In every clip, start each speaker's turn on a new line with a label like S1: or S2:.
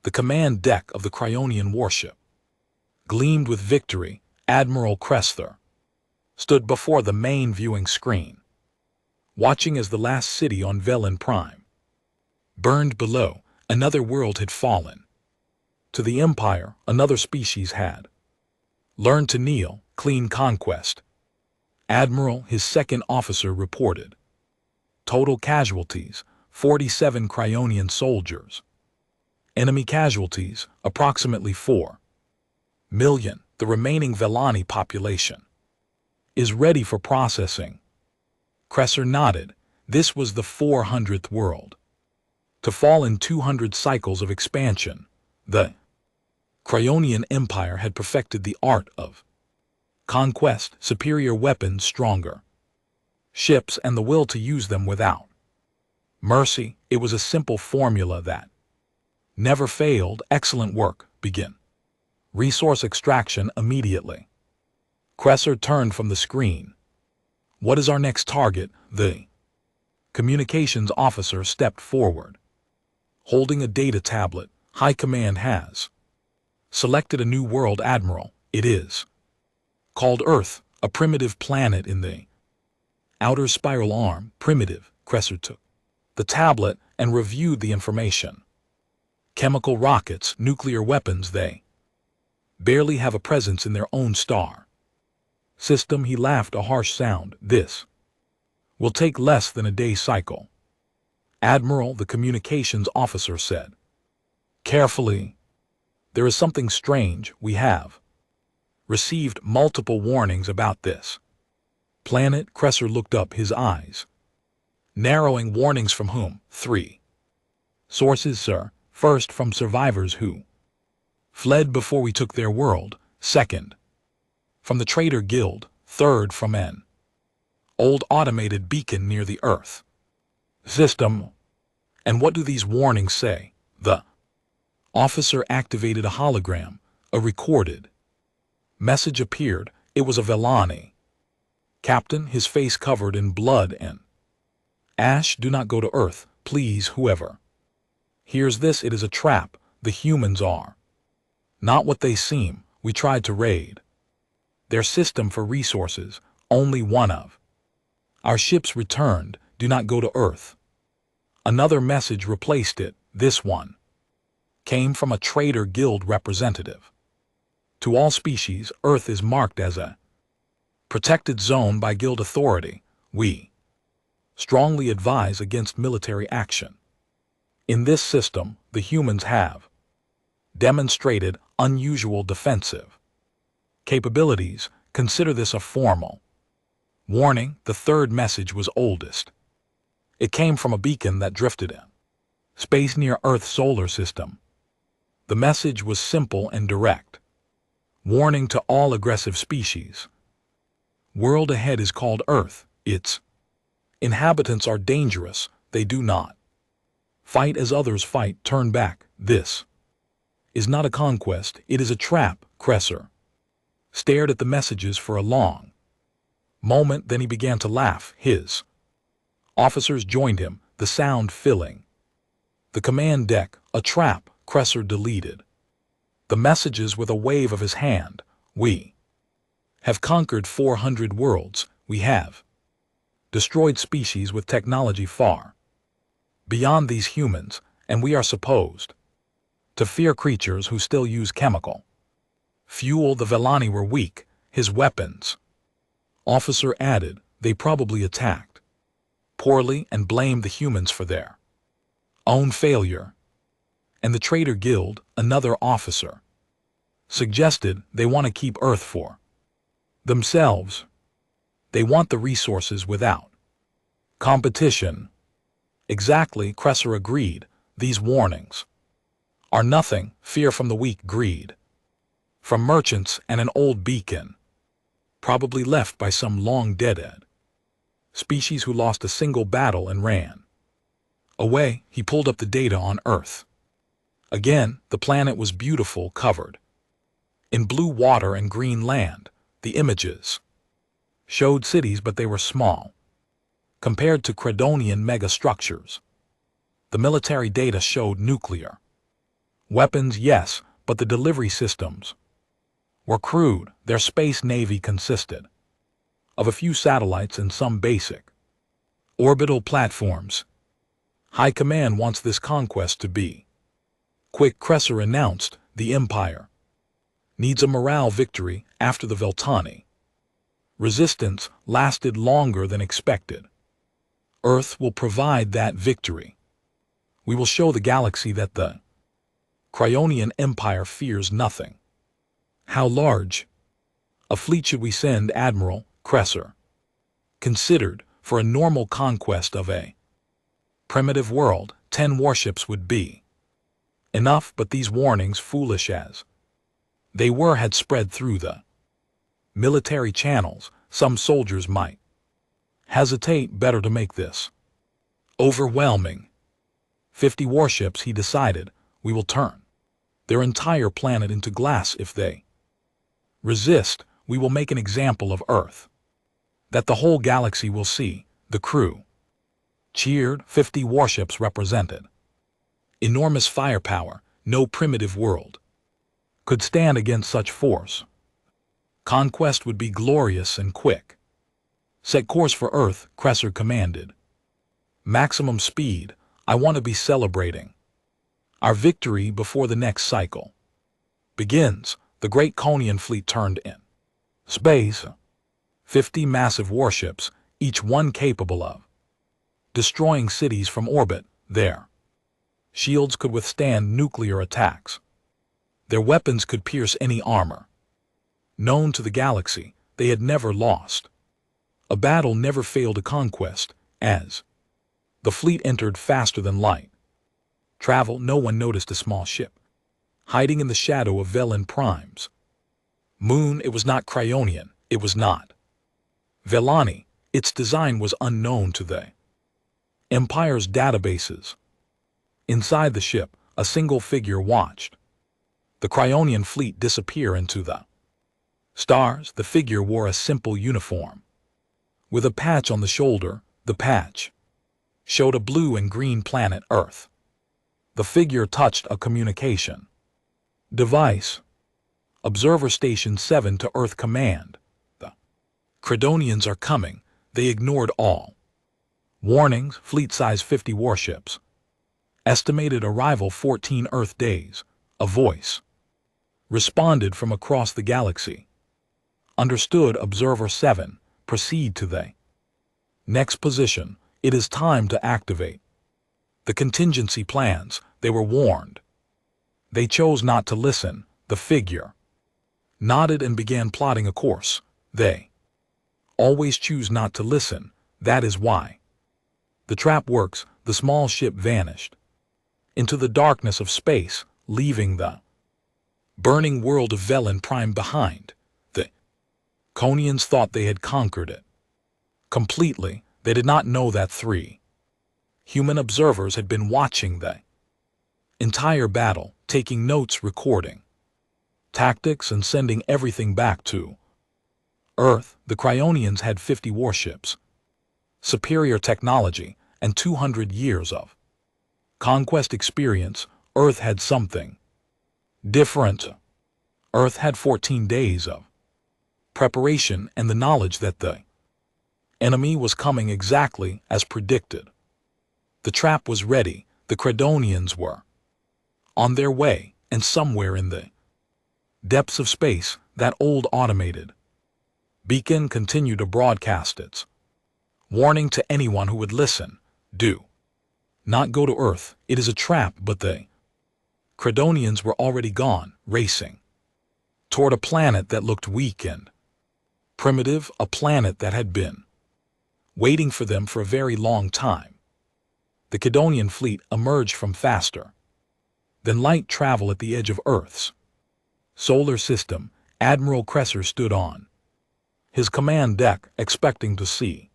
S1: The command deck of the Cryonian warship gleamed with victory. Admiral Kressler stood before the main viewing screen, watching as the last city on Velen Prime burned below. Another world had fallen to the Empire. Another species had learned to kneel. Clean conquest. Admiral, his second officer, reported. Total casualties, 47 Cryonian soldiers. Enemy casualties, approximately 4 million. The remaining Velani population is ready for processing. Kressler nodded. This was the 400th world to fall in 200 cycles of expansion. The Cryonian Empire had perfected the art of conquest, superior weapons, stronger ships, and the will to use them without mercy. It was a simple formula that never failed. Excellent work. Begin resource extraction immediately. Kressler turned from the screen. What is our next target? The communications officer stepped forward, holding a data tablet. High Command has selected a new world, Admiral. It is called Earth, a primitive planet in the outer spiral arm. Primitive. Kressler took the tablet and reviewed the information. Chemical rockets, nuclear weapons. They barely have a presence in their own star system. He laughed, a harsh sound. This will take less than a day cycle, Admiral, the communications officer said carefully. There is something strange. We have received multiple warnings about this planet. Kressler looked up, his eyes narrowing. Warnings from whom? 3 sources, sir. First, from survivors who fled before we took their world. Second, from the Trader Guild. Third, from an old automated beacon near the Earth system. And what do these warnings say? The officer activated a hologram. A recorded message appeared. It was a Velani captain, his face covered in blood and ash. Do not go to Earth, please. Whoever hears this, it is a trap. The humans are not what they seem. We tried to raid their system for resources. Only one of our ships returned. Do not go to Earth. Another message replaced it. This one came from a Trader Guild representative. To all species, Earth is marked as a protected zone by Guild authority. We strongly advise against military action. In this system, the humans have demonstrated unusual defensive capabilities. Consider this a formal warning. The third message was oldest. It came from a beacon that drifted in space near Earth's solar system. The message was simple and direct. Warning to all aggressive species. World ahead is called Earth. Its inhabitants are dangerous. They do not fight as others fight. Turn back. This is not a conquest. It is a trap. Kressler stared at the messages for a long moment. Then he began to laugh. His officers joined him, the sound filling the command deck. A trap. Kressler deleted the messages with a wave of his hand. We have conquered 400 worlds. We have destroyed species with technology far beyond these humans, and we are supposed to fear creatures who still use chemical fuel. The Velani were weak. His weapons officer added. They probably attacked poorly and blamed the humans for their own failure. And the Trader Guild, another officer, suggested, they want to keep Earth for themselves. They want the resources without competition. Exactly, Kressler agreed. These warnings are nothing. Fear from the weak, greed from merchants, and an old beacon, probably left by some long-dead species who lost a single battle and ran away. He pulled up the data on Earth. Again, the planet was beautiful, covered in blue water and green land. The images showed cities, but they were small compared to Credonian megastructures. The military data showed nuclear Weapons, yes, but the delivery systems were crude. Their space navy consisted of a few satellites and some basic orbital platforms. High Command wants this conquest to be quick, Cresser announced. The Empire needs a morale victory after the Veltani resistance lasted longer than expected. Earth will provide that victory. We will show the galaxy that the Cryonian Empire fears nothing. How large a fleet should we send, Admiral Cresser considered? For a normal conquest of a primitive world, 10 warships would be enough, but these warnings, foolish as they were, had spread through the military channels. Some soldiers might hesitate. Better to make this overwhelming. 50 warships, he decided. We will turn their entire planet into glass if they resist. We will make an example of Earth that the whole galaxy will see. The crew cheered. 50 warships represented enormous firepower. No primitive world could stand against such force. Conquest would be glorious and quick. Set course for Earth, Cresser commanded. Maximum speed. I want to be celebrating our victory before the next cycle begins. The great Conian fleet turned in space. 50 massive warships, each one capable of destroying cities from orbit. Their shields could withstand nuclear attacks. Their weapons could pierce any armor known to the galaxy. They had never lost a battle, never failed a conquest. As the fleet entered faster than light travel, no one noticed a small ship hiding in the shadow of Velen Prime's moon. It was not Cryonian. It was not Velani. Its design was unknown to the Empire's databases. Inside the ship, a single figure watched the Cryonian fleet disappear into the stars. The figure wore a simple uniform with a patch on the shoulder. The patch showed a blue and green planet, Earth. The figure touched a communication device. Observer Station 7 to Earth Command. The Credonians are coming. They ignored all warnings. Fleet size 50 warships. Estimated arrival 14 Earth days. A voice responded from across the galaxy. Understood, Observer 7. Proceed to the next position. It is time to activate the contingency plans. They were warned. They chose not to listen. The figure nodded and began plotting a course. They always choose not to listen. That is why the trap works. The small ship vanished into the darkness of space, leaving the burning world of Velen Prime behind. The Conians thought they had conquered it completely. They did not know that 3 human observers had been watching the entire battle, taking notes, recording tactics, and sending everything back to Earth. The Cryonians had 50 warships, superior technology, and 200 years of conquest experience. Earth had something different. Earth had 14 days of preparation and the knowledge that the enemy was coming exactly as predicted. The trap was ready. The Credonians were on their way, and somewhere in the depths of space, that old automated beacon continued to broadcast its warning to anyone who would listen. Do not go to Earth. It is a trap. But the Credonians were already gone, racing toward a planet that looked weak and primitive, a planet that had been waiting for them for a very long time. The Credonian fleet emerged from faster than light travel at the edge of Earth's solar system. Admiral Cresser stood on his command deck, expecting to see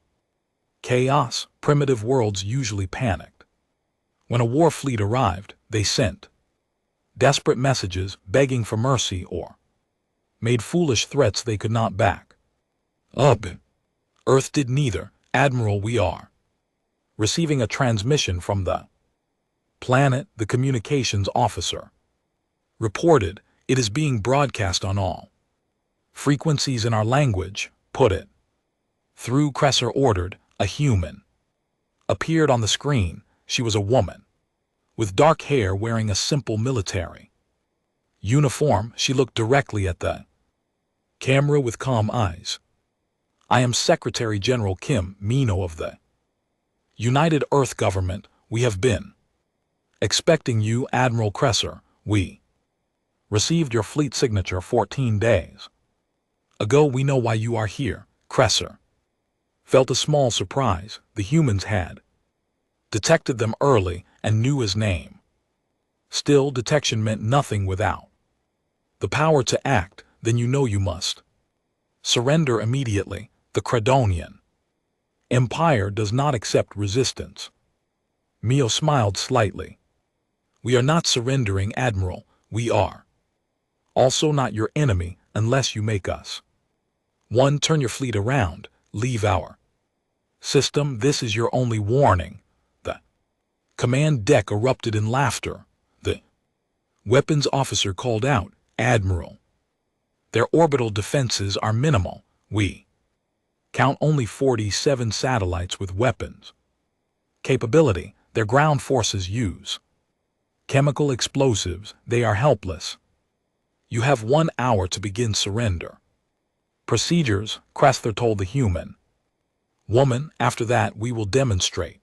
S1: chaos. Primitive worlds usually panicked. When a war fleet arrived, they sent desperate messages begging for mercy or made foolish threats they could not back up. Earth did neither. Admiral, we are receiving a transmission from the planet. The communications officer Reported, it is being broadcast on all frequencies in our language, put it. Through Cresser ordered, a human appeared on the screen. She was a woman, with dark hair, wearing a simple military uniform. She looked directly at the camera with calm eyes. I am Secretary General Kim Mino of the United Earth Government. We have been expecting you, Admiral Cresser. We received your fleet signature 14 days ago. We know why you are here. Cresser felt a small surprise. The humans had detected them early and knew his name. Still, detection meant nothing without the power to act. Then you know you must surrender immediately. The Credonian Empire does not accept resistance. Mio smiled slightly. We are not surrendering, Admiral. We are also not your enemy unless you make us one. Turn your fleet around. Leave our system. This is your only warning. The command deck erupted in laughter. The weapons officer called out, Admiral, their orbital defenses are minimal. We count only 47 satellites with weapons capability. Their ground forces use chemical explosives. They are helpless. You have 1 hour to begin surrender procedures, Cresser told the human woman. After that, we will demonstrate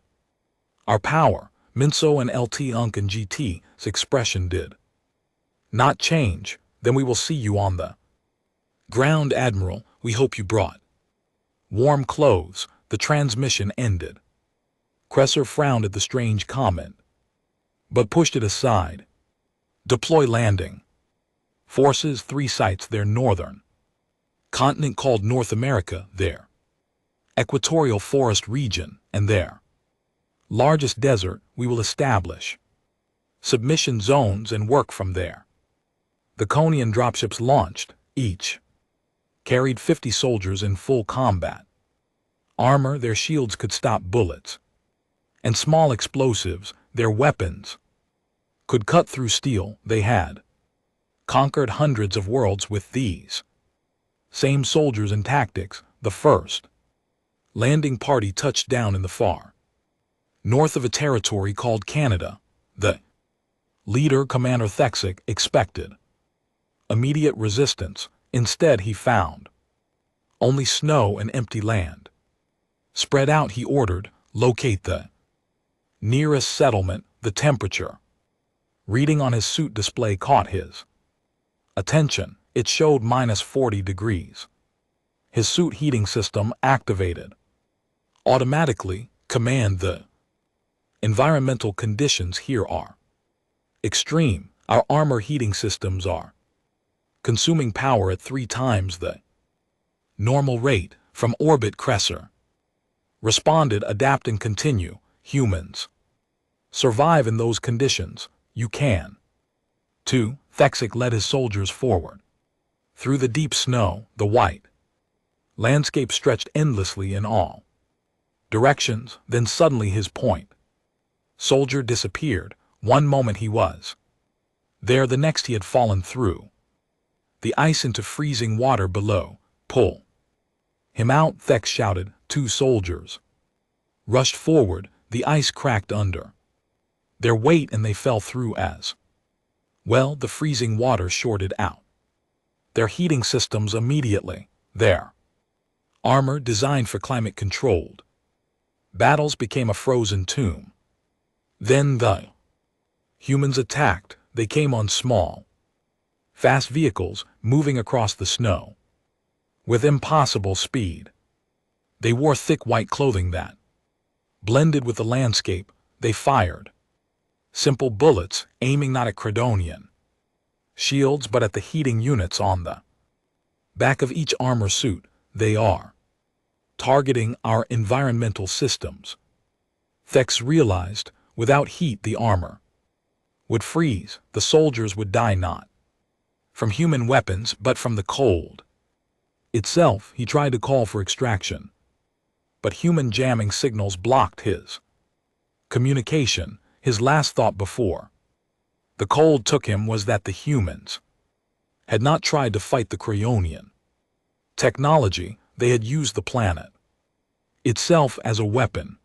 S1: our power. Minso and LT Unk and GT's expression did not change. Then we will see you on the ground, Admiral. We hope you brought warm clothes. The transmission ended. Cresser frowned at the strange comment, but pushed it aside. Deploy landing forces. 3 sites. Their northern continent called North America, their equatorial forest region, and their largest desert. We will establish submission zones and work from there. The Conian dropships launched. Each carried 50 soldiers in full combat armor. Their shields could stop bullets and small explosives. Their weapons could cut through steel. They had conquered hundreds of worlds with these same soldiers and tactics. The first landing party touched down in the far north of a territory called Canada. The leader, Commander Thexic, expected immediate resistance. Instead, he found only snow and empty land. Spread out, he ordered. Locate the nearest settlement. The temperature reading on his suit display caught his attention. It showed -40 degrees. His suit heating system activated automatically. Command, the environmental conditions here are extreme. Our armor heating systems are consuming power at 3 times the normal rate. From orbit, Cresser responded. Adapt and continue. Humans survive in those conditions. You can too. Thexic led his soldiers forward. Through the deep snow, the white landscape stretched endlessly in all directions. Then suddenly his point soldier disappeared. One moment he was there, the next he had fallen through the ice into freezing water below. Pull him out, Thex shouted. 2 soldiers rushed forward. The ice cracked under their weight and they fell through as well. The freezing water shorted out their heating systems immediately. Their armor, designed for climate-controlled battles, became a frozen tomb. Then the humans attacked. They came on small, fast vehicles, moving across the snow with impossible speed. They wore thick white clothing that blended with the landscape. They fired simple bullets, aiming not at Credonian shields but at the heating units on the back of each armor suit. They are targeting our environmental systems. Thex realized, without heat the armor would freeze. The soldiers would die not from human weapons but from the cold itself. He tried to call for extraction, but human jamming signals blocked his communication. His last thought before The cold took him was that the humans had not tried to fight the Cryonian technology. They had used the planet itself as a weapon.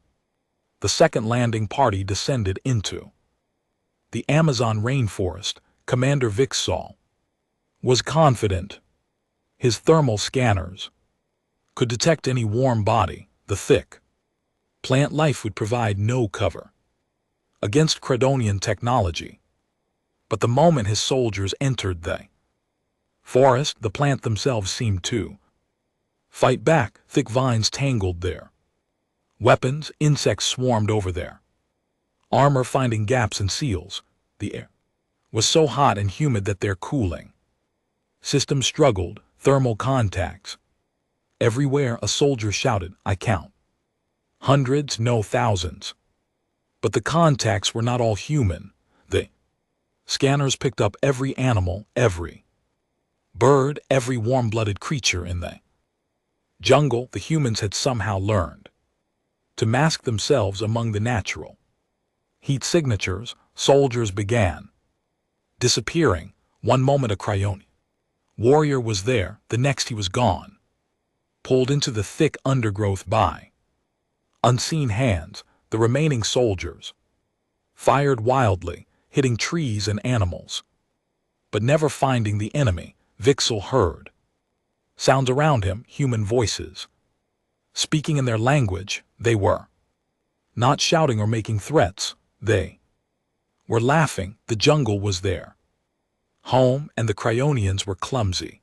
S1: The second landing party descended into the Amazon rainforest. Commander Vixal was confident his thermal scanners could detect any warm body. The thick plant life would provide no cover against Credonian technology. But the moment his soldiers entered the forest, the plant themselves seemed to fight back. Thick vines tangled their weapons, insects swarmed over their armor, finding gaps and seals. The air was so hot and humid that their cooling system struggled. Thermal contacts everywhere. A soldier shouted, "I count hundreds, no thousands." But the contacts were not all human. The scanners picked up every animal, every bird, every warm-blooded creature in the jungle. The humans had somehow learned to mask themselves among the natural heat signatures. Soldiers began disappearing. One moment a Cryonian warrior was there, the next he was gone, pulled into the thick undergrowth by unseen hands. The remaining soldiers fired wildly, hitting trees and animals, but never finding the enemy. Vixal heard sounds around him, human voices speaking in their language. They were not shouting or making threats. They were laughing. The jungle was their home, and the Cryonians were clumsy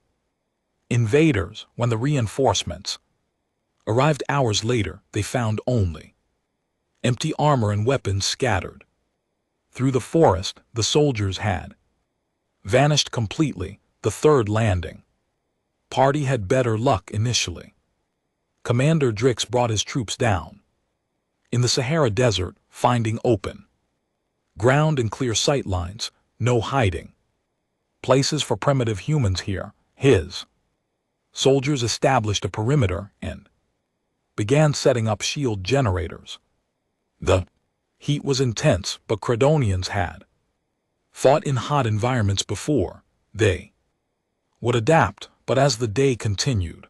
S1: invaders. When the reinforcements arrived hours later, they found only empty armor and weapons scattered through the forest. The soldiers had vanished completely. The third landing party had better luck initially. Commander Drix brought his troops down in the Sahara Desert, finding open ground and clear sight lines, no hiding places for primitive humans here. His soldiers established a perimeter and began setting up shield generators. The heat was intense, but Credonians had fought in hot environments before. They would adapt, but as the day continued,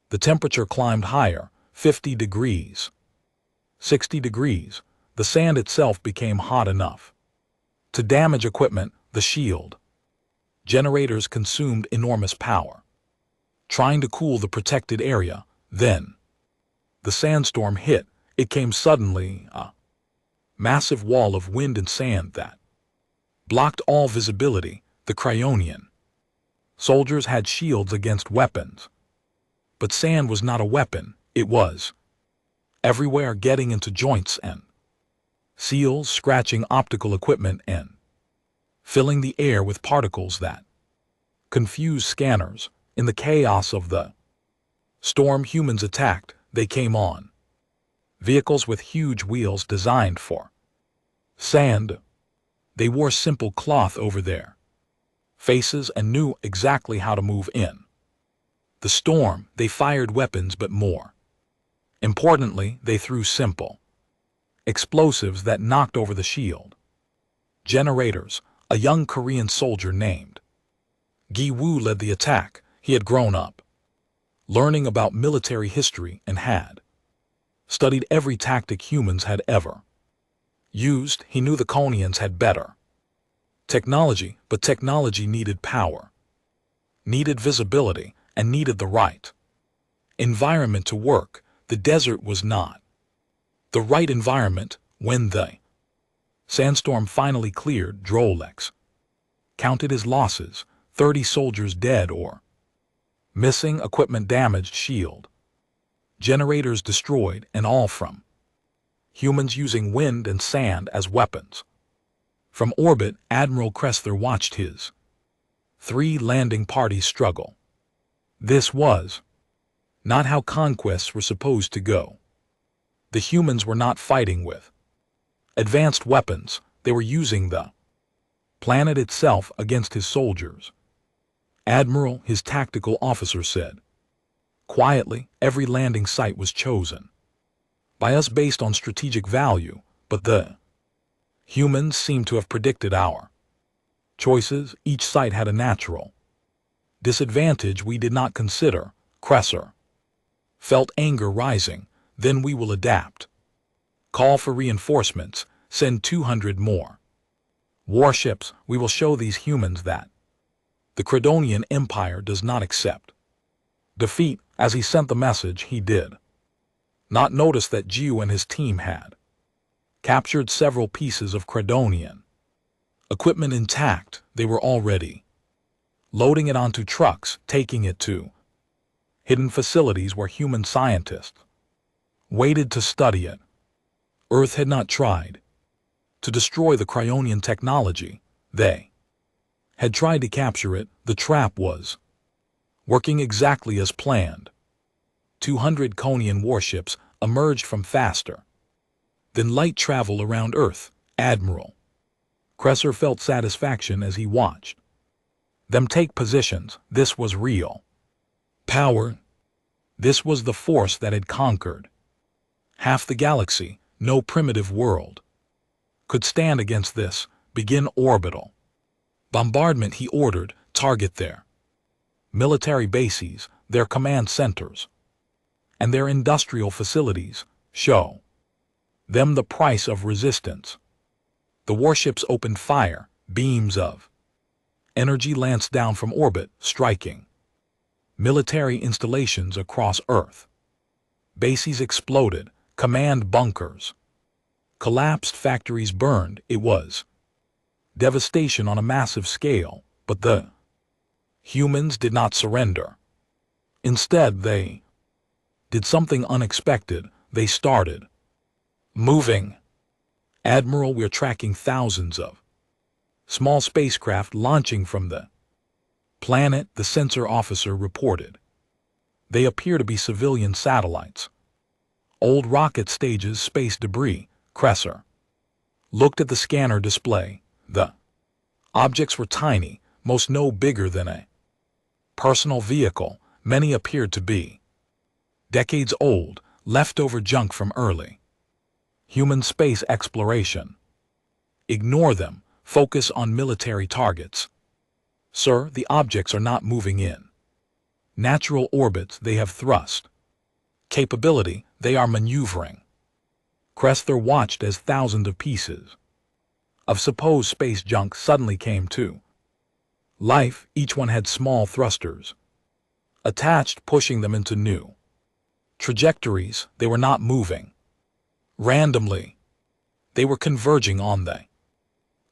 S1: the temperature climbed higher, 50 degrees, 60 degrees. The sand itself became hot enough to damage equipment. The shield generators consumed enormous power, trying to cool the protected area. Then the sandstorm hit. It came suddenly, a massive wall of wind and sand that blocked all visibility. The Cryonian soldiers had shields against weapons, but sand was not a weapon. It was everywhere, getting into joints and seals, scratching optical equipment and filling the air with particles that confused scanners. In the chaos of the storm, humans attacked. They came on vehicles with huge wheels designed for sand. They wore simple cloth over their faces and knew exactly how to move in the storm. They fired weapons, but more importantly, they threw simple explosives that knocked over the shield generators. A young Korean soldier named Gi Woo led the attack. He had grown up learning about military history and had studied every tactic humans had ever used. He knew the Conians had better technology, but technology needed power, needed visibility, and needed the right environment to work. The desert was not the right environment. When the sandstorm finally cleared, Drolex counted his losses: 30 soldiers dead or missing, equipment damaged, shield generators destroyed, and all from humans using wind and sand as weapons. From orbit, Admiral Cressler watched his 3 landing parties struggle. This was not how conquests were supposed to go. The humans were not fighting with advanced weapons. They were using the planet itself against his soldiers. "Admiral," his tactical officer said quietly, "every landing site was chosen by us based on strategic value, but the humans seem to have predicted our Choices, each site had a natural disadvantage we did not consider. Cresser felt anger rising. Then we will adapt. Call for reinforcements. Send 200 more warships. We will show these humans that the Credonian Empire does not accept defeat. As he sent the message, he did not notice that Jiu and his team had captured several pieces of Credonian equipment intact. They were already loading it onto trucks, taking it to hidden facilities where human scientists waited to study it. Earth had not tried to destroy the Cryonian technology. They had tried to capture it. The trap was working exactly as planned. 200 Conian warships emerged from faster than light travel around Earth. Admiral Cresser felt satisfaction as he watched them take positions. This was real power. This was the force that had conquered half the galaxy. No primitive world could stand against this. Begin orbital bombardment, he ordered. Target their military bases, their command centers, and their industrial facilities. Show them the price of resistance. The warships opened fire. Beams of energy lanced down from orbit, striking military installations across Earth. Bases exploded. Command bunkers collapsed. Factories burned. It was devastation on a massive scale, but the humans did not surrender. Instead, they did something unexpected. They started moving. Admiral, we're tracking thousands of small spacecraft launching from the planet, the sensor officer reported. They appear to be civilian satellites. Old rocket stages, space debris. Cresser looked at the scanner display. The objects were tiny, most no bigger than a personal vehicle. Many appeared to be decades old, leftover junk from early human space exploration. Ignore them. Focus on military targets. Sir, the objects are not moving in natural orbits. They have thrust capability. They are maneuvering. Cresser watched as thousands of pieces of supposed space junk suddenly came to life. Each one had small thrusters attached, pushing them into new trajectories. They were not moving randomly. They were converging on the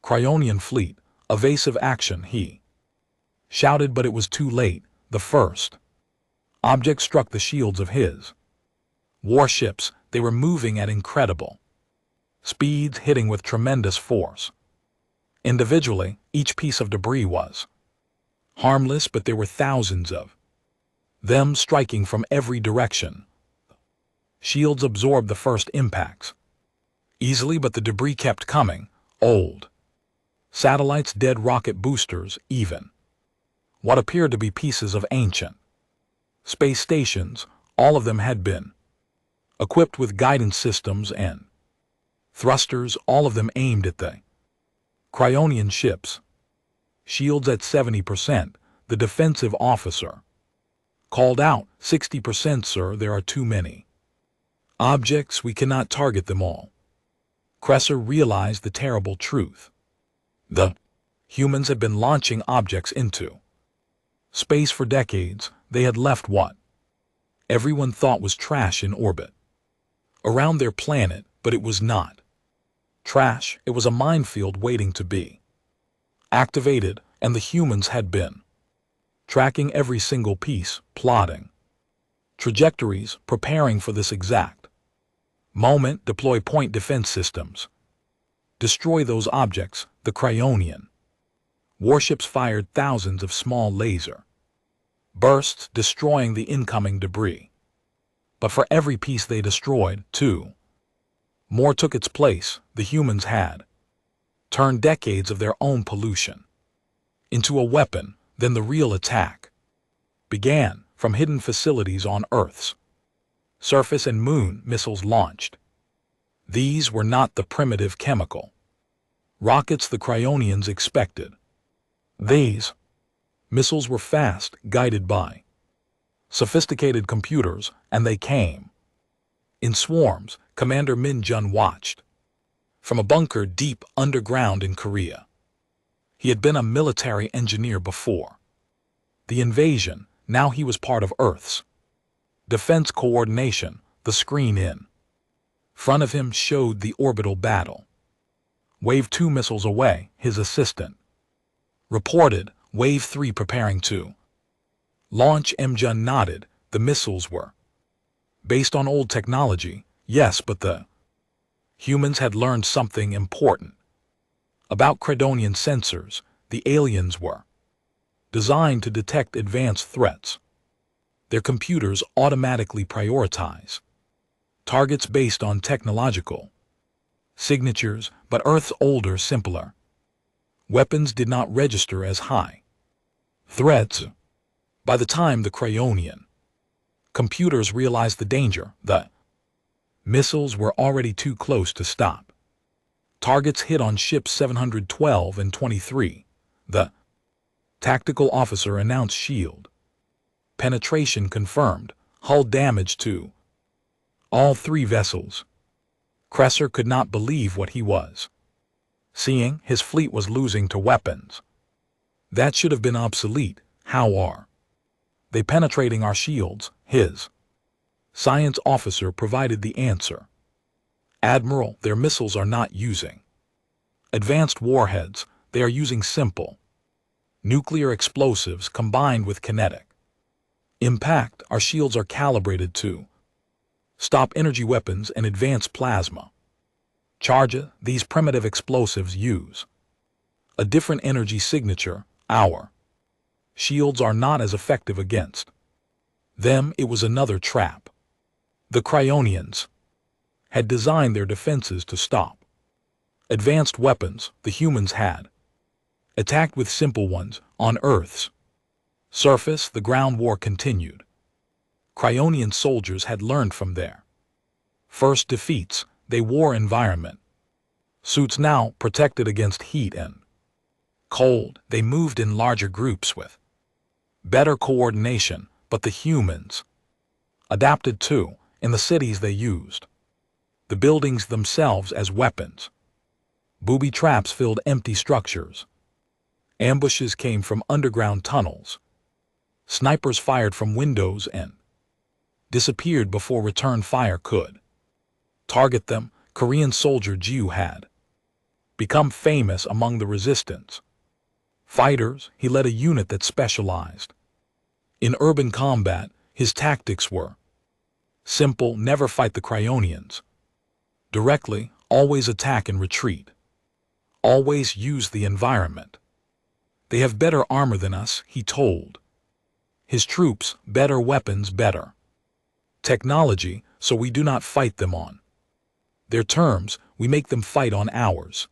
S1: Cryonian fleet. Evasive action, he shouted, but it was too late. The first object struck the shields of his warships. They were moving at incredible speeds, hitting with tremendous force. Individually, each piece of debris was harmless, but there were thousands of them striking from every direction. Shields absorbed the first impacts easily, but the debris kept coming. Old satellites, dead rocket boosters, even what appeared to be pieces of ancient space stations. All of them had been equipped with guidance systems and thrusters, all of them aimed at the Cryonian ships. Shields at 70%, the defensive officer called out. 60%, sir, there are too many objects. We cannot target them all. Cresser realized the terrible truth. The humans had been launching objects into space for decades. They had left what everyone thought was trash in orbit around their planet, but it was not trash. It was a minefield waiting to be activated, and the humans had been tracking every single piece, plotting trajectories, preparing for this exact moment. Deploy point defense systems. Destroy those objects. The Cryonian warships fired thousands of small laser bursts, destroying the incoming debris. But for every piece they destroyed, two more took its place. The humans had turned decades of their own pollution into a weapon. Then the real attack began. From hidden facilities on Earth's surface and moon, missiles launched. These were not the primitive chemical rockets the Cryonians expected. These missiles were fast, guided by sophisticated computers, and they came in swarms. Commander Min Jun watched from a bunker deep underground in Korea. He had been a military engineer before the invasion. Now he was part of Earth's defense coordination. The screen in front of him showed the orbital battle. Wave 2 missiles away, his assistant reported. Wave 3 preparing to launch. Jun nodded. The missiles were based on old technology, yes, but the humans had learned something important about Credonian sensors. The aliens were designed to detect advanced threats. Their computers automatically prioritize targets based on technological signatures, but Earth's older, simpler weapons did not register as high threats. By the time the Cryonian computers realized the danger, the missiles were already too close to stop. Targets hit on ships 712 and 23. The tactical officer announced shield penetration confirmed. Hull damage to all 3 vessels. Cresser could not believe what he was seeing. His fleet was losing to weapons that should have been obsolete. How are they penetrating our shields? His science officer provided the answer. Admiral, their missiles are not using advanced warheads. They are using simple nuclear explosives combined with kinetic impact. Our shields are calibrated to stop energy weapons and advance plasma charges. These primitive explosives use a different energy signature. Our shields are not as effective against them. It was another trap. The Cryonians had designed their defenses to stop advanced weapons. The humans had attacked with simple ones. On Earth's surface, the ground war continued. Cryonian soldiers had learned from their first defeats. They wore environment suits now, protected against heat and cold. They moved in larger groups with better coordination, but the humans adapted too. In the cities they used the buildings themselves as weapons. Booby traps filled empty structures. Ambushes came from underground tunnels. Snipers fired from windows and disappeared before return fire could target them. Korean soldier Jiu had become famous among the resistance fighters. He led a unit that specialized in urban combat. His tactics were simple: never fight the Cryonians directly, always attack and retreat, always use the environment. They have better armor than us, he told his troops. Better weapons, better technology, so we do not fight them on their terms, we make them fight on ours.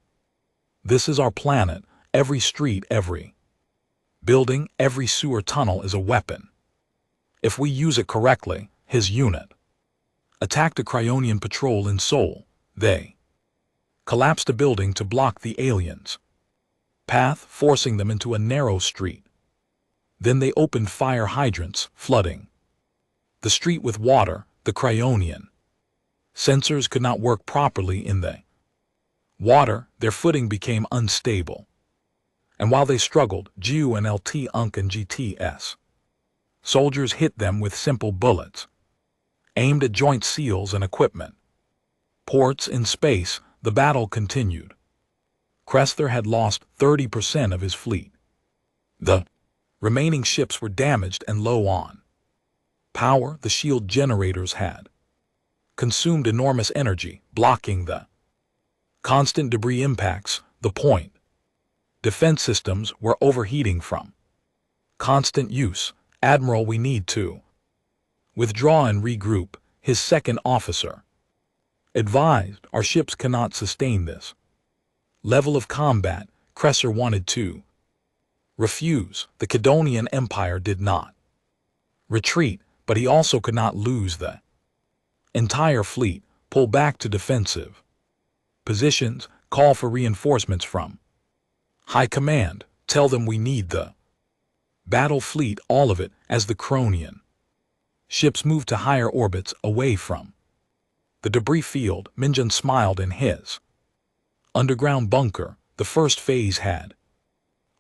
S1: This is our planet. Every street, every building, every sewer tunnel is a weapon. If we use it correctly. His unit attacked a Cryonian patrol in Seoul. They collapsed a building to block the aliens' path, forcing them into a narrow street. Then they opened fire hydrants, flooding the street with water. The Cryonian sensors could not work properly in the water. Their footing became unstable. And while they struggled, Jiu and LT Unk and GTS soldiers hit them with simple bullets aimed at joint seals and equipment ports in space. The battle continued. Cresser had lost 30% of his fleet. The remaining ships were damaged and low on power. The shield generators had consumed enormous energy, blocking the constant debris impacts. The point defense systems were overheating from constant use. Admiral, we need to withdraw and regroup, his second officer advised. Our ships cannot sustain this level of combat. Cresser wanted to refuse. The Credonian Empire did not retreat, but he also could not lose the entire fleet. Pull back to defensive positions. Call for reinforcements from high command. Tell them we need the battle fleet, all of it, as the Cronian ships move to higher orbits away from the debris field. Minjun smiled in his underground bunker. The first phase had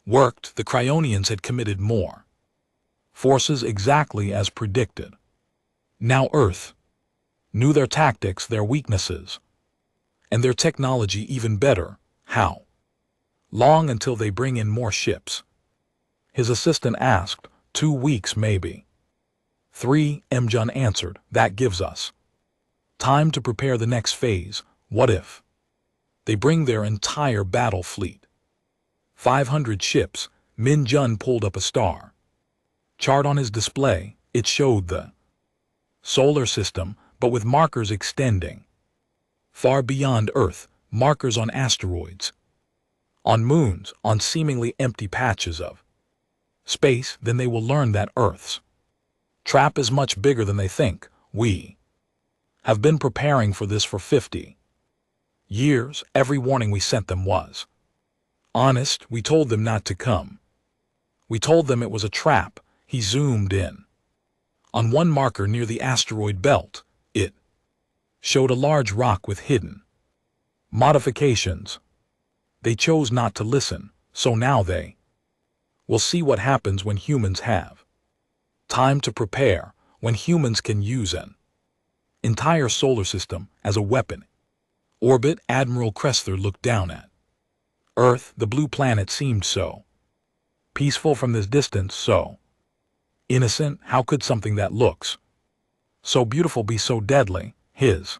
S1: worked. The Cryonians had committed more forces exactly as predicted. Now Earth knew their tactics, their weaknesses, and their technology even better. How long until they bring in more ships? His assistant asked. 2 weeks, maybe 3, Mjun answered. That gives us time to prepare the next phase. What if they bring their entire battle fleet? 500 ships. Min Jun pulled up a star chart on his display. It showed the solar system, but with markers extending far beyond Earth, markers on asteroids, on moons, on seemingly empty patches of space. Then they will learn that Earth's trap is much bigger than they think. We have been preparing for this for 50 years. Every warning we sent them was honest. We told them not to come. We told them it was a trap. He zoomed in on one marker near the asteroid belt. It showed a large rock with hidden modifications. They chose not to listen, so now they will see what happens when humans have time to prepare, when humans can use an entire solar system as a weapon. Orbit. Admiral Kressler looked down at Earth. The blue planet seemed so peaceful from this distance, so innocent. How could something that looks so beautiful be so deadly? His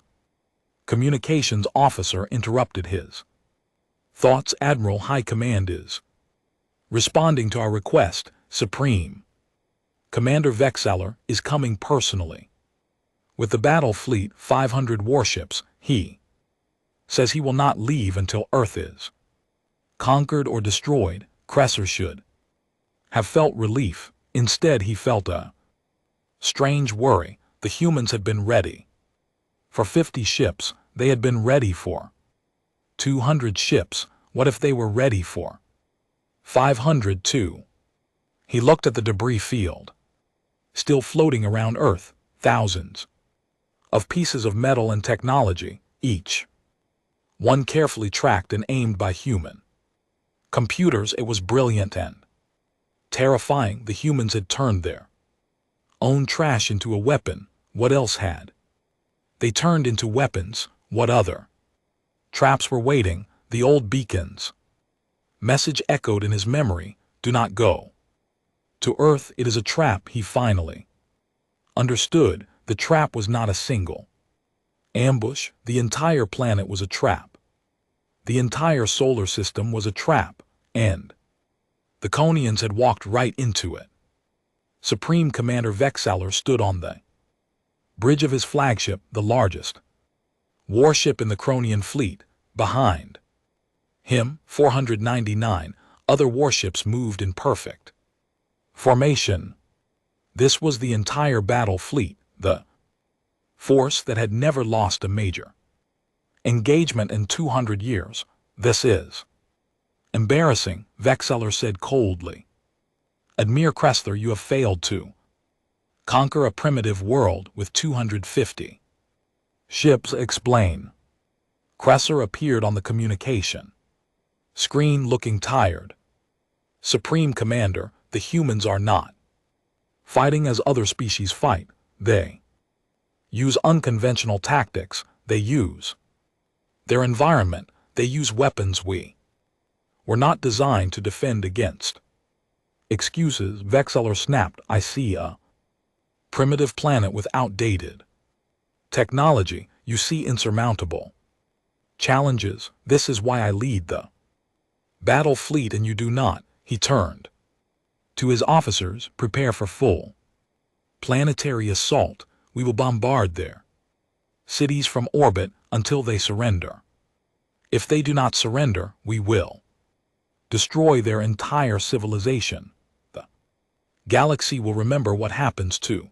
S1: communications officer interrupted his thoughts. Admiral, High Command is responding to our request. Supreme Commander Vexaler is coming personally with the battle fleet, 500 warships. He says he will not leave until Earth is conquered or destroyed. Kressler should have felt relief. Instead, he felt a strange worry. The humans had been ready for 50 ships. They had been ready for 200 ships. What if they were ready for 500 too? He looked at the debris field, still floating around Earth, thousands of pieces of metal and technology, each one carefully tracked and aimed by human computers. It was brilliant and terrifying. The humans had turned their own trash into a weapon. What else had they turned into weapons? What other traps were waiting? The old beacon's message echoed in his memory. Do not go to Earth. It is a trap. He finally understood. The trap was not a single ambush. The entire planet was a trap. The entire solar system was a trap, and the Conians had walked right into it. Supreme Commander Vexaler stood on the bridge of his flagship, the largest warship in the Cronian fleet. Behind him, 499 other warships moved in perfect formation. This was the entire battle fleet, the force that had never lost a major engagement in 200 years. This is embarrassing, Vexaler said coldly. Admiral Kressler, you have failed to conquer a primitive world with 250 ships. Explain. Kressler appeared on the communication screen looking tired. Supreme Commander, the humans are not fighting as other species fight. They use unconventional tactics. They use their environment. They use weapons we were not designed to defend against. Excuses, Vexaler snapped. I see a primitive planet with outdated technology. You see insurmountable challenges. This is why I lead the battle fleet and you do not. He turned to his officers. Prepare for full planetary assault. We will bombard their cities from orbit until they surrender. If they do not surrender, we will destroy their entire civilization. The galaxy will remember what happens to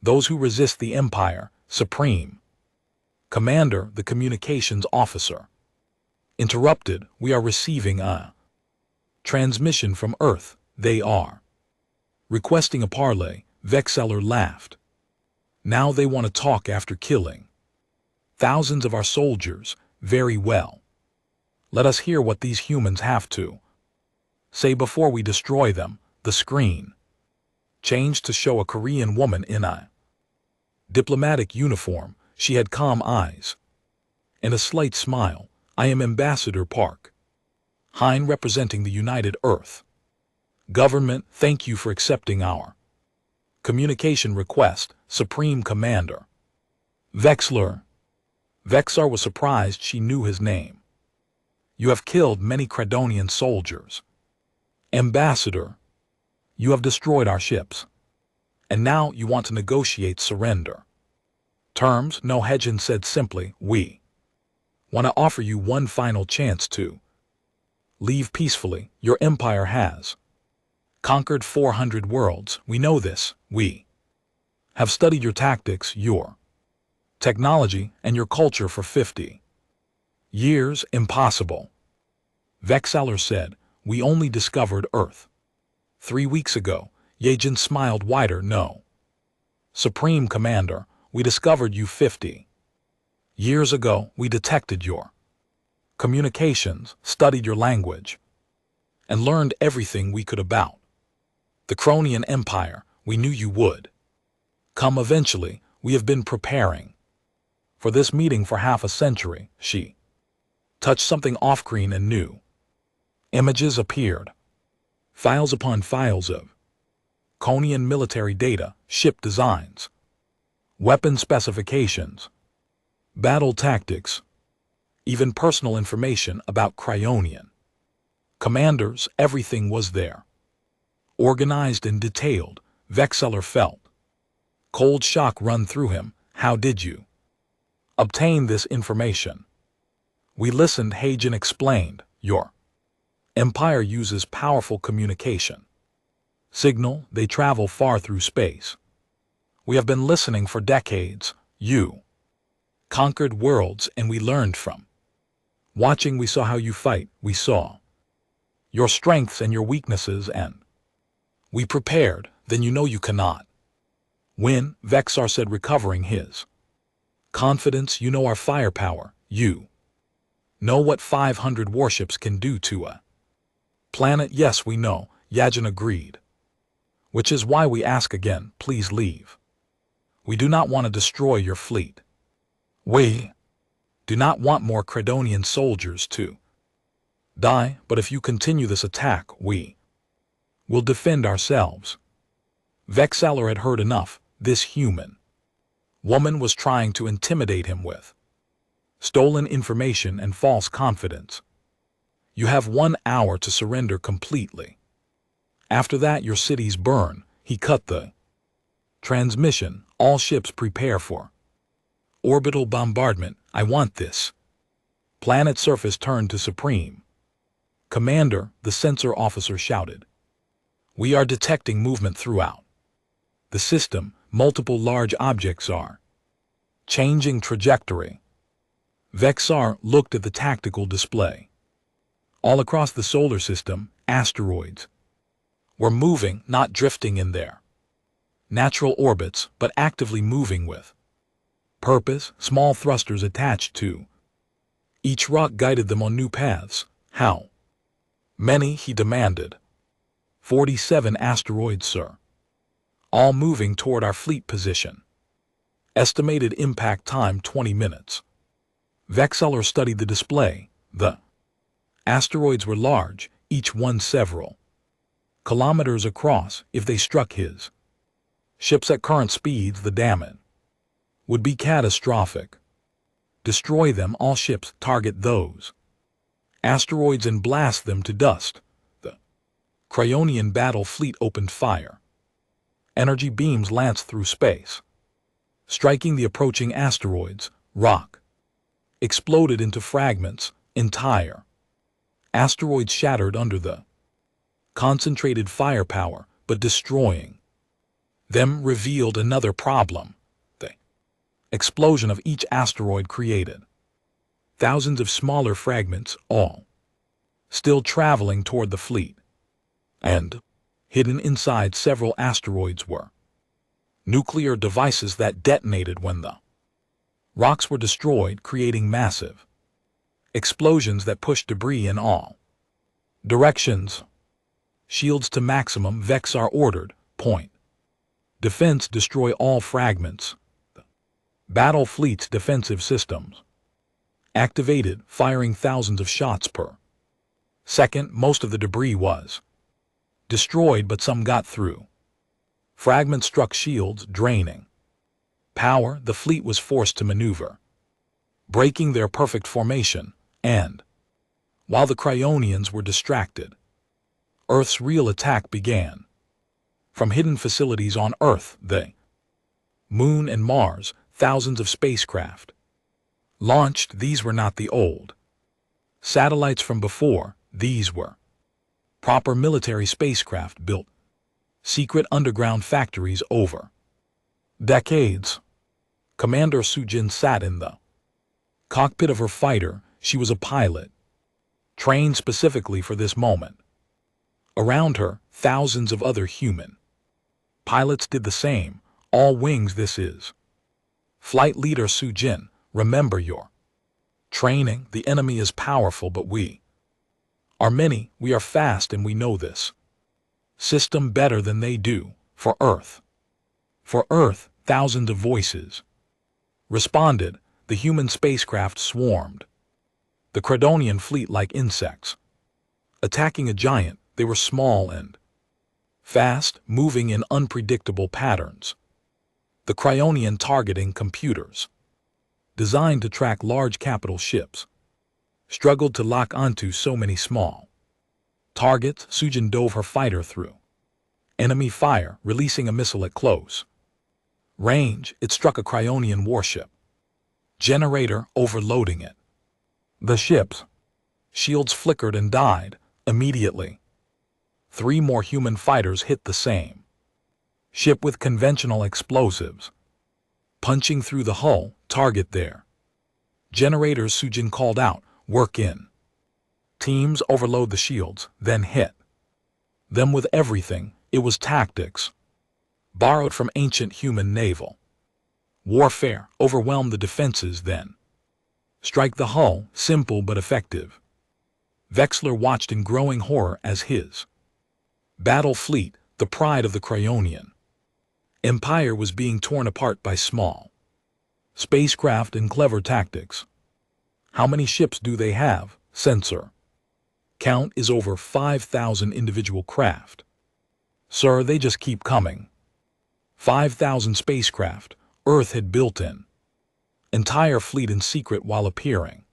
S1: those who resist the Empire. Supreme Commander, the communications officer interrupted. We are receiving a Transmission from Earth, they are. Requesting a parley, Vexeller laughed. Now they want to talk after killing thousands of our soldiers. Very well. Let us hear what these humans have to say before we destroy them. The screen changed to show a Korean woman in a diplomatic uniform. She had calm eyes and a slight smile. I am Ambassador Park Hein, representing the United Earth Government. Thank you for accepting our communication request, Supreme Commander. Vexler. Vexar was surprised she knew his name. You have killed many Credonian soldiers. Ambassador, you have destroyed our ships. And now you want to negotiate surrender. Terms, no. Hedgen said simply, we want to offer you one final chance to leave peacefully. Your empire has conquered 400 worlds. We know this. We have studied your tactics, your technology, and your culture for 50 years. Impossible. Vexeller said, we only discovered Earth 3 weeks ago. Yejin smiled wider. No. Supreme Commander, we discovered you 50 years ago. We detected your communications, studied your language, and learned everything we could about the Cronian Empire. We knew you would come eventually. We have been preparing for this meeting for half a century. She touched something off-screen and new images appeared. Files upon files of Cronian military data, ship designs, weapon specifications, battle tactics, even personal information about Cryonian commanders. Everything was there, organized and detailed. Vexeller felt cold shock run through him. How did you obtain this information? We listened. Hagen explained. Your empire uses powerful communication signal. They travel far through space. We have been listening for decades. You conquered worlds, and we learned from watching. We saw how you fight. We saw your strengths and your weaknesses, and we prepared. Then you know you cannot win, Vexar said, recovering his confidence. You know our firepower. You know what 500 warships can do to a planet. Yes, we know, Yajin agreed. Which is why we ask again, please leave. We do not want to destroy your fleet. We do not want more Credonian soldiers to die, but if you continue this attack, we will defend ourselves. Vexeller had heard enough. This human woman was trying to intimidate him with stolen information and false confidence. You have 1 hour to surrender completely. After that, your cities burn. He cut the transmission. All ships prepare for orbital bombardment. I want this. Planet surface turned to Supreme Commander. The sensor officer shouted. We are detecting movement throughout the system. Multiple large objects are changing trajectory. Vexar looked at the tactical display. All across the solar system, asteroids were moving, not drifting in their natural orbits, but actively moving with purpose. Small thrusters attached to each rock guided them on new paths. How many? He demanded. 47 asteroids, sir. All moving toward our fleet position. Estimated impact time 20 minutes. Vexeller studied the display. The asteroids were large, each one several kilometers across. If they struck his ships at current speeds, the damage would be catastrophic. Destroy them. All ships. Target those asteroids and blast them to dust. The Cryonian battle fleet opened fire. Energy beams lanced through space, striking the approaching asteroids. Rock exploded into fragments. Entire asteroids shattered under the concentrated firepower, but destroying them revealed another problem. The explosion of each asteroid created thousands of smaller fragments, all still traveling toward the fleet. And hidden inside several asteroids were nuclear devices that detonated when the rocks were destroyed, creating massive explosions that pushed debris in all directions. Shields to maximum. Vexar ordered. Point. Defense. Destroy all fragments. Battle fleet's defensive systems activated, firing thousands of shots per second. Most of the debris was destroyed, but some got through. Fragments struck shields, draining power. The fleet was forced to maneuver, breaking their perfect formation, and while the Cryonians were distracted, Earth's real attack began. From hidden facilities on Earth, the Moon and Mars, thousands of spacecraft launched. These were not the old satellites from before. These were proper military spacecraft built secret underground factories over decades. Commander Sujin sat in the cockpit of her fighter. She was a pilot, trained specifically for this moment. Around her, thousands of other human pilots did the same, all wings. This is Flight Leader Sujin. Remember your training. The enemy is powerful, but we are many. We are fast, and we know this system better than they do. For Earth, thousands of voices responded. The human spacecraft swarmed the Credonian fleet like insects, attacking a giant. They were small and fast, moving in unpredictable patterns. The Cryonian targeting computers, designed to track large capital ships, struggled to lock onto so many small targets. Sujin dove her fighter through enemy fire, releasing a missile at close range. It struck a Cryonian warship generator, overloading it. The ship's shields flickered and died immediately. 3 more human fighters hit the same ship with conventional explosives, punching through the hull. Target there. Generators. Sujin called out, work in teams, overload the shields, then hit them with everything. It was tactics borrowed from ancient human naval warfare. Overwhelm the defenses, then strike the hull. Simple but effective. Vexler watched in growing horror as his battle fleet, the pride of the Cryonian Empire, was being torn apart by small spacecraft and clever tactics. How many ships do they have? Sensor count is over 5,000 individual craft. Sir, they just keep coming. 5,000 spacecraft. Earth had built an entire fleet in secret while appearing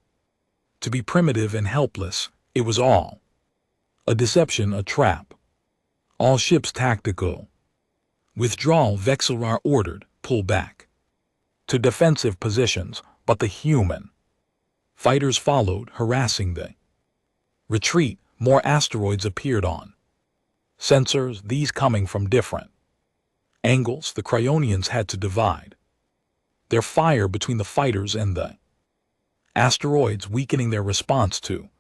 S1: to be primitive and helpless. It was all a deception, a trap. All ships tactical withdrawal. Vexilrar ordered, pull back to defensive positions, but the human fighters followed, harassing the retreat. More asteroids appeared on sensors, these coming from different angles. The Cryonians had to divide their fire between the fighters and the asteroids, weakening their response to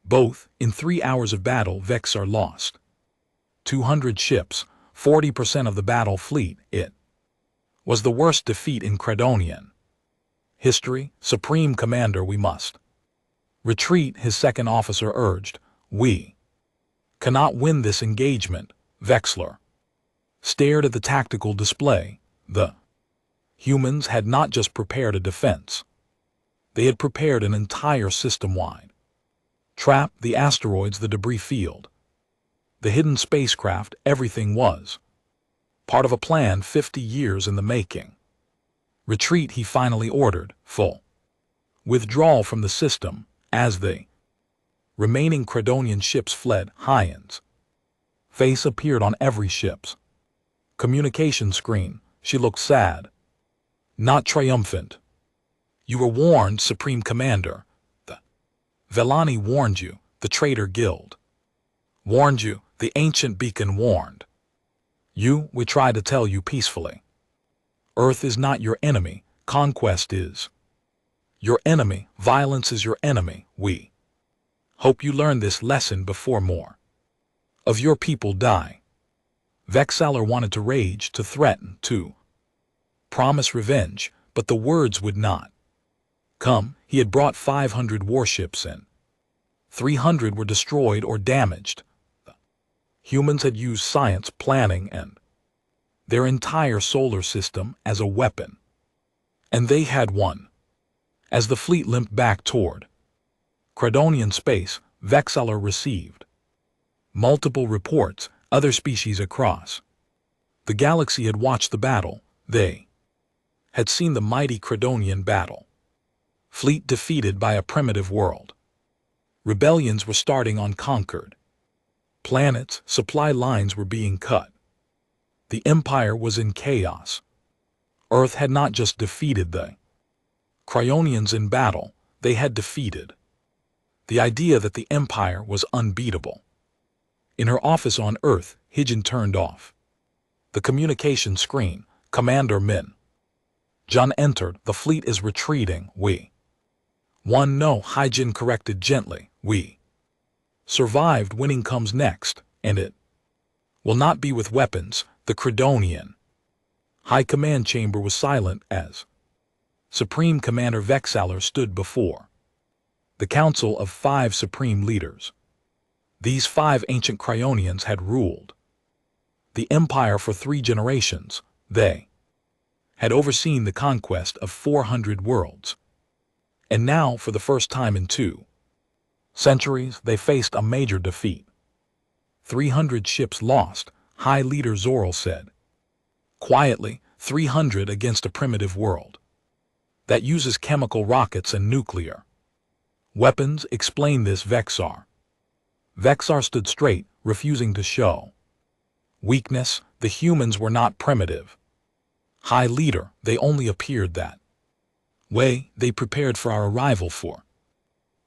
S1: both. In 3 hours of battle, Vexar lost 200 ships, 40% of the battle fleet. It was the worst defeat in Credonian history. Supreme Commander, we must retreat, his second officer urged. We cannot win this engagement. Vexler stared at the tactical display. The humans had not just prepared a defense. They had prepared an entire system-wide trap. The asteroids, the debris field, the hidden spacecraft, everything was part of a plan 50 years in the making. Retreat, he finally ordered. Full withdrawal from the system. As the remaining Credonian ships fled, Hyan's face appeared on every ship's communication screen. She looked sad, not triumphant. You were warned, Supreme Commander. The Velani warned you. The Traitor Guild warned you. The Ancient Beacon warned you. We tried to tell you peacefully. Earth is not your enemy. Conquest is your enemy. Violence is your enemy. We hope you learn this lesson before more of your people die. Vexalar wanted to rage, to threaten, to promise revenge, but the words would not come. He had brought 500 warships in. 300 were destroyed or damaged. Humans had used science, planning, and their entire solar system as a weapon. And they had won. As the fleet limped back toward Credonian space, Vexalar received multiple reports, other species across the galaxy had watched the battle. They had seen the mighty Credonian battle. Fleet defeated by a primitive world. Rebellions were starting on conquered planets, supply lines were being cut. The Empire was in chaos. Earth had not just defeated the Cryonians in battle, they had defeated the idea that the Empire was unbeatable. In her office on Earth, Hijin turned off the communication screen. Commander Min Jun entered. The fleet is retreating. We won. No, Hijin corrected gently. We survived. Winning comes next, and it will not be with weapons. The Credonian High Command Chamber was silent as Supreme Commander Vexalar stood before the Council of 5 Supreme Leaders. These 5 ancient Cryonians had ruled the Empire for 3 generations. They had overseen the conquest of 400 worlds. And now, for the first time in 2 centuries, they faced a major defeat. 300 ships lost, High Leader Zoral said. Quietly, 300 against a primitive world that uses chemical rockets and nuclear weapons. Explain this, Vexar. Vexar stood straight, refusing to show weakness. The humans were not primitive. High Leader, they only appeared that way. They prepared for our arrival for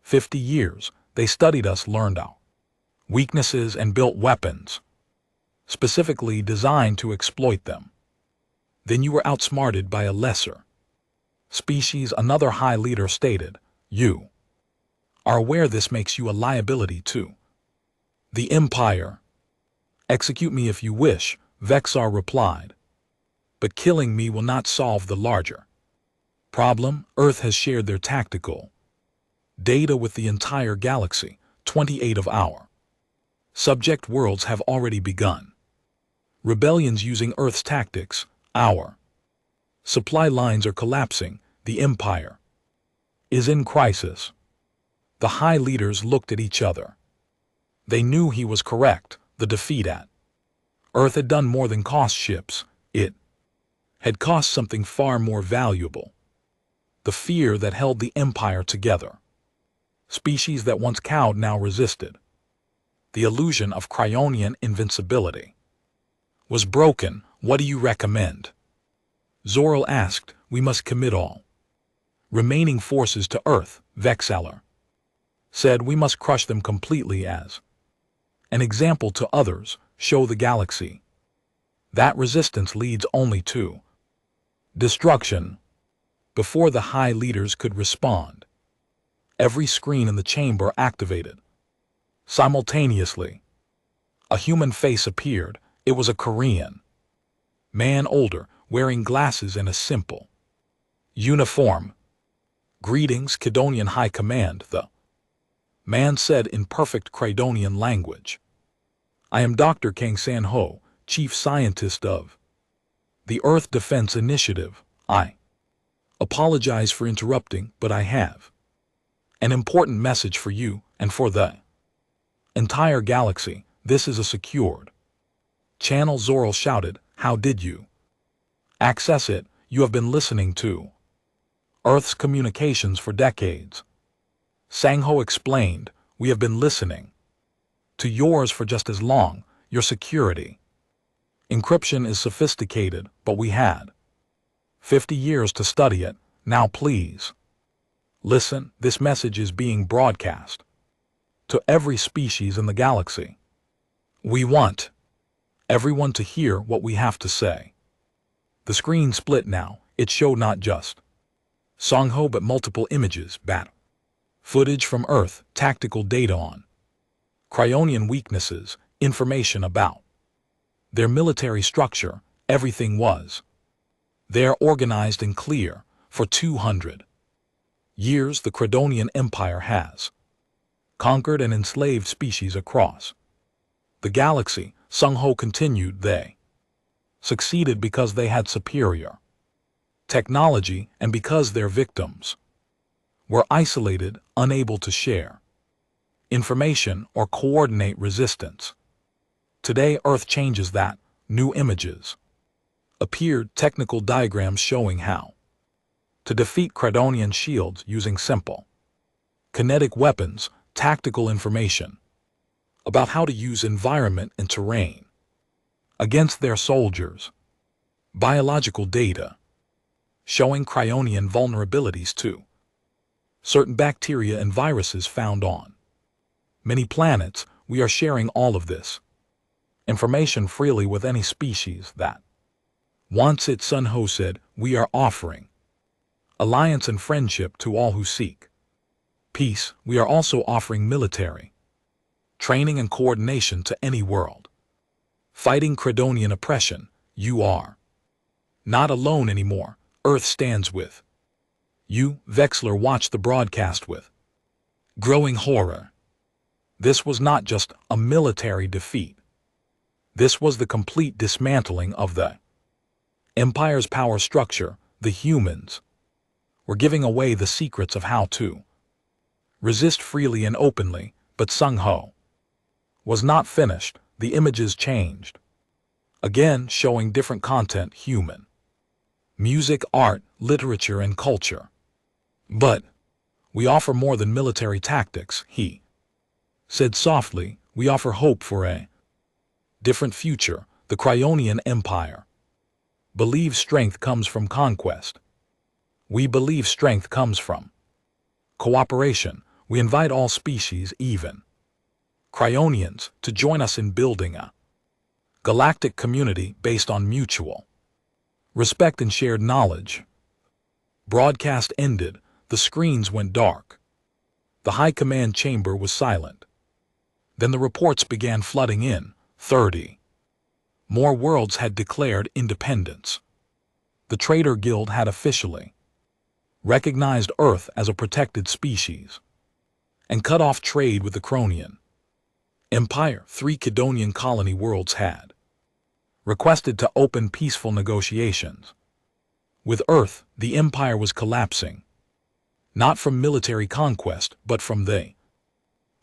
S1: 50 years. They studied us, learned our weaknesses, and built weapons specifically designed to exploit them. Then you were outsmarted by a lesser species, another High Leader stated. You are aware this makes you a liability to the Empire. Execute me if you wish, Vexar replied. But killing me will not solve the larger problem. Earth has shared their tactical data with the entire galaxy. 28 of our subject worlds have already begun rebellions using Earth's tactics. Our supply lines are collapsing. The Empire is in crisis. The High Leaders looked at each other. They knew he was correct. The defeat at Earth had done more than cost ships. It had cost something far more valuable. The fear that held the Empire together. Species that once cowed now resisted. The illusion of Cryonian invincibility was broken. What do you recommend? Zoral asked. We must commit all remaining forces to Earth, Vexalar said. We must crush them completely as an example to others, show the galaxy that resistance leads only to destruction. Before the High Leaders could respond, every screen in the chamber activated. Simultaneously, a human face appeared. It was a Korean man, older, wearing glasses and a simple uniform. Greetings, Credonian High Command, the man said in perfect Credonian language. I am Dr. Kang San-ho, Chief Scientist of the Earth Defense Initiative. I apologize for interrupting, but I have an important message for you and for the entire galaxy. This is a secured channel, Zoral shouted. How did you access it? You have been listening to Earth's communications for decades. Sang-ho explained. We have been listening to yours for just as long. Your security encryption is sophisticated, but we had 50 years to study it. Now please listen. This message is being broadcast to every species in the galaxy. We want everyone to hear what we have to say. The screen split now. It showed not just Sang-ho but multiple images, footage from Earth, tactical data on Cryonian weaknesses, information about their military structure, everything was there, organized and clear. For 200 years, the Credonian Empire has conquered and enslaved species across the galaxy. Sung Ho continued. They succeeded because they had superior technology and because their victims were isolated, unable to share information or coordinate resistance. Today, Earth changes that. New images appeared, technical diagrams showing how to defeat Credonian shields using simple kinetic weapons, tactical information about how to use environment and terrain against their soldiers, biological data showing Cryonian vulnerabilities to certain bacteria and viruses found on many planets. We are sharing all of this information freely with any species that wants it. Sun Ho said, we are offering alliance and friendship to all who seek peace. We are also offering military training and coordination to any world fighting Credonian oppression. You are not alone anymore. Earth stands with you. Vexler watched the broadcast with growing horror. This was not just a military defeat. This was the complete dismantling of the Empire's power structure. The humans were giving away the secrets of how to resist freely and openly. But Sung Ho was not finished. The images changed again, showing different content: human, music, art, literature, and culture. But we offer more than military tactics, he said softly. We offer hope for a different future. The Cryonian Empire believes strength comes from conquest. We believe strength comes from cooperation. We invite all species, even Cryonians, to join us in building a galactic community based on mutual respect and shared knowledge. Broadcast ended. The screens went dark. The high command chamber was silent. Then the reports began flooding in. 30 more worlds had declared independence. The Trader Guild had officially recognized Earth as a protected species and cut off trade with the Cronian Empire. 3 Credonian colony worlds had requested to open peaceful negotiations with Earth. The Empire was collapsing, not from military conquest, but from the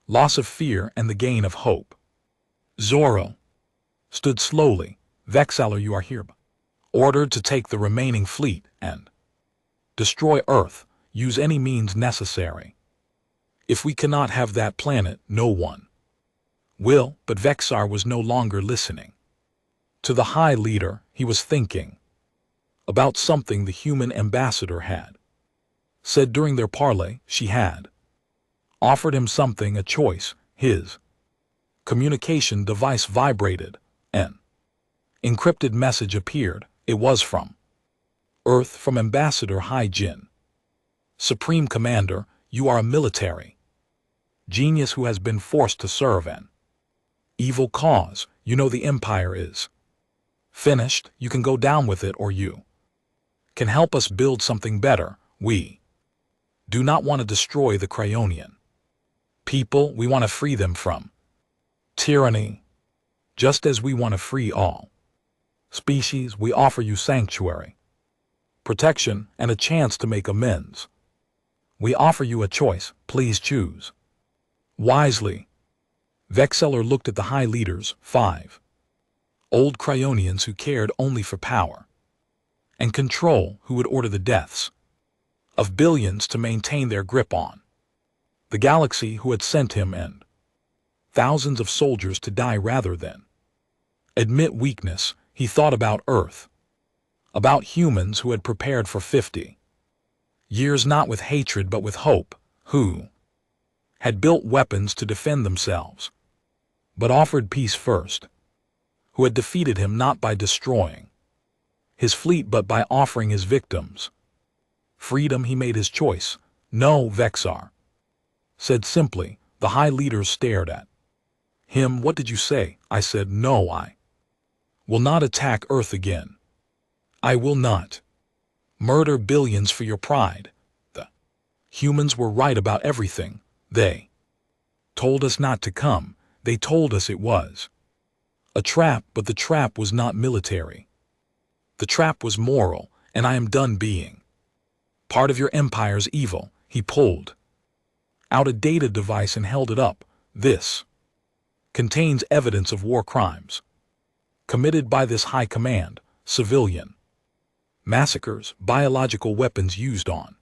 S1: loss of fear and the gain of hope. Zorro stood slowly. Vexler, you are here. Ordered to take the remaining fleet and destroy Earth. Use any means necessary. If we cannot have that planet, no one will. But Vexar was no longer listening to the High Leader. He was thinking about something the human ambassador had said during their parley. She had offered him something, a choice. His communication device vibrated. An encrypted message appeared. It was from Earth, from Ambassador Hai Jin. Supreme Commander, you are a military genius who has been forced to serve an evil cause. You know the Empire is finished. You can go down with it, or you can help us build something better. We do not want to destroy the Cryonian people. We want to free them from tyranny, just as we want to free all species. We offer you sanctuary, protection, and a chance to make amends. We offer you a choice. Please choose wisely. Vexler looked at the High Leaders, 5 old Cryonians who cared only for power and control, who would order the deaths of billions to maintain their grip on the galaxy, who had sent him and thousands of soldiers to die rather than admit weakness. He thought about Earth, about humans who had prepared for 50 years, not with hatred but with hope, who had built weapons to defend themselves, but offered peace first, who had defeated him not by destroying his fleet but by offering his victims freedom. He made his choice. No, Vexar said simply. The High Leaders stared at Him, what did you say? I said, no, I will not attack Earth again. I will not murder billions for your pride. The humans were right about everything. They told us not to come. They told us it was a trap, but the trap was not military. The trap was moral, and I am done being part of your empire's evil. He pulled out a data device and held it up. This contains evidence of war crimes committed by this high command, civilian massacres, biological weapons used on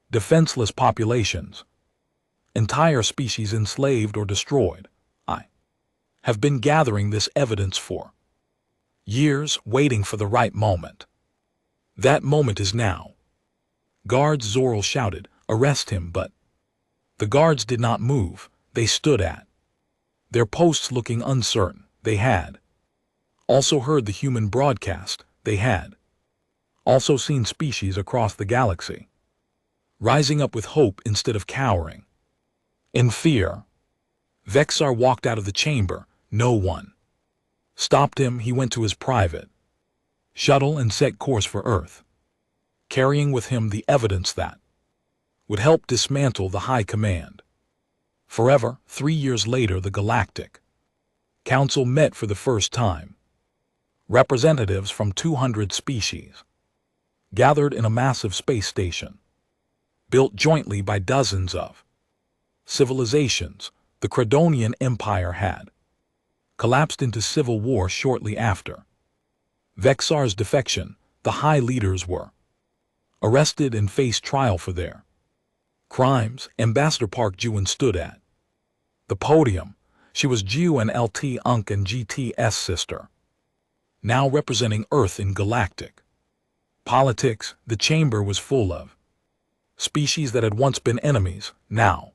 S1: defenseless populations, entire species enslaved or destroyed. I have been gathering this evidence for years, waiting for the right moment. That moment is now. Guards, Zorro shouted, arrest him, but the guards did not move. They stood at their posts looking uncertain. They had also heard the human broadcast. They had also seen species across the galaxy rising up with hope instead of cowering in fear. Vexar walked out of the chamber. No one stopped him. He went to his private shuttle and set course for Earth, carrying with him the evidence that would help dismantle the High Command. Forever, 3 years later, the Galactic Council met for the first time. Representatives from 200 species gathered in a massive space station, built jointly by dozens of civilizations. The Credonian Empire had collapsed into civil war shortly after Vexar's defection. The high leaders were arrested and faced trial for their crimes. Ambassador Park Jiwon stood at the podium. She was Jiwon LT Unk and GT's sister, now representing Earth in galactic politics. The chamber was full of species that had once been enemies, now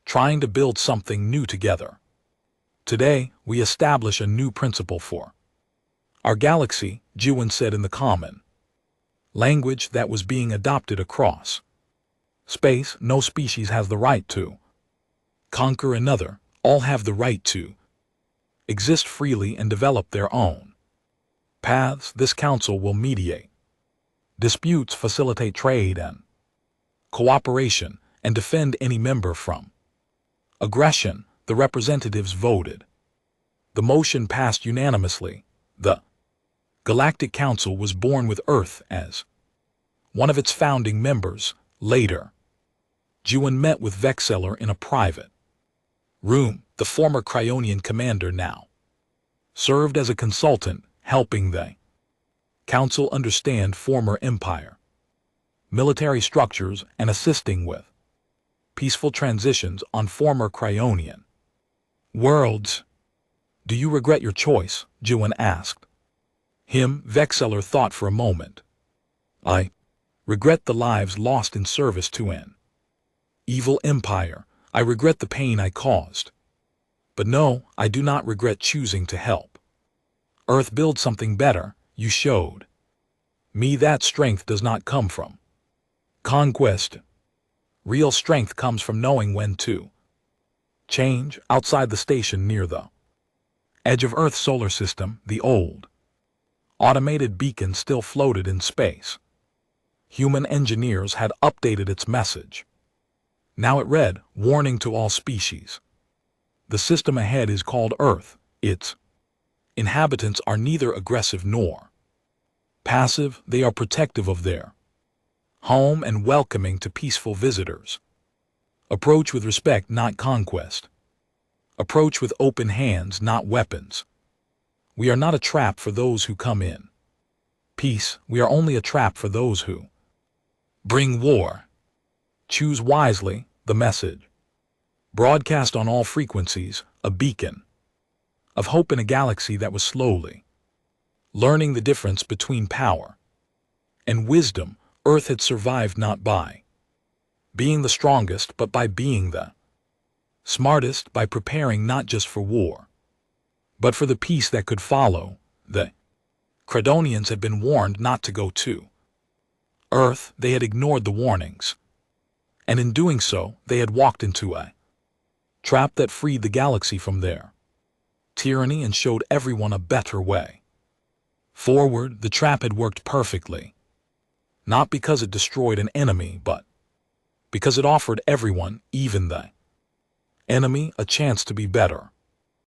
S1: trying to build something new together. Today, we establish a new principle for our galaxy, Jiwon said in the common language that was being adopted across space. No species has the right to conquer another. All have the right to exist freely and develop their own paths. This council will mediate disputes, facilitate trade and cooperation, and defend any member from aggression. The representatives voted. The motion passed unanimously. The Galactic Council was born with Earth as one of its founding members. Later, Jiwon met with Vexeller in a private room. The former Cryonian commander now served as a consultant, helping the Council understand former Empire military structures and assisting with peaceful transitions on former Cryonian worlds. Do you regret your choice? Jiwon asked him. Vexeller thought for a moment. I regret the lives lost in service to an evil empire. I regret the pain I caused. But no, I do not regret choosing to help Earth build something better. You showed me that strength does not come from conquest. Real strength comes from knowing when to change. Outside the station near the edge of Earth's solar system, the old automated beacon still floated in space. Human engineers had updated its message. Now it read, warning to all species. The system ahead is called Earth. Its inhabitants are neither aggressive nor passive. They are protective of their home and welcoming to peaceful visitors. Approach with respect, not conquest. Approach with open hands, not weapons. We are not a trap for those who come in peace. We are only a trap for those who bring war. Choose wisely. The message broadcast on all frequencies, a beacon of hope in a galaxy that was slowly learning the difference between power and wisdom. Earth had survived not by being the strongest, but by being the smartest, by preparing not just for war, but for the peace that could follow. The Credonians had been warned not to go to Earth. They had ignored the warnings, and in doing so, they had walked into a trap that freed the galaxy from their tyranny and showed everyone a better way. Forward, the trap had worked perfectly. Not because it destroyed an enemy, but because it offered everyone, even the enemy, a chance to be better.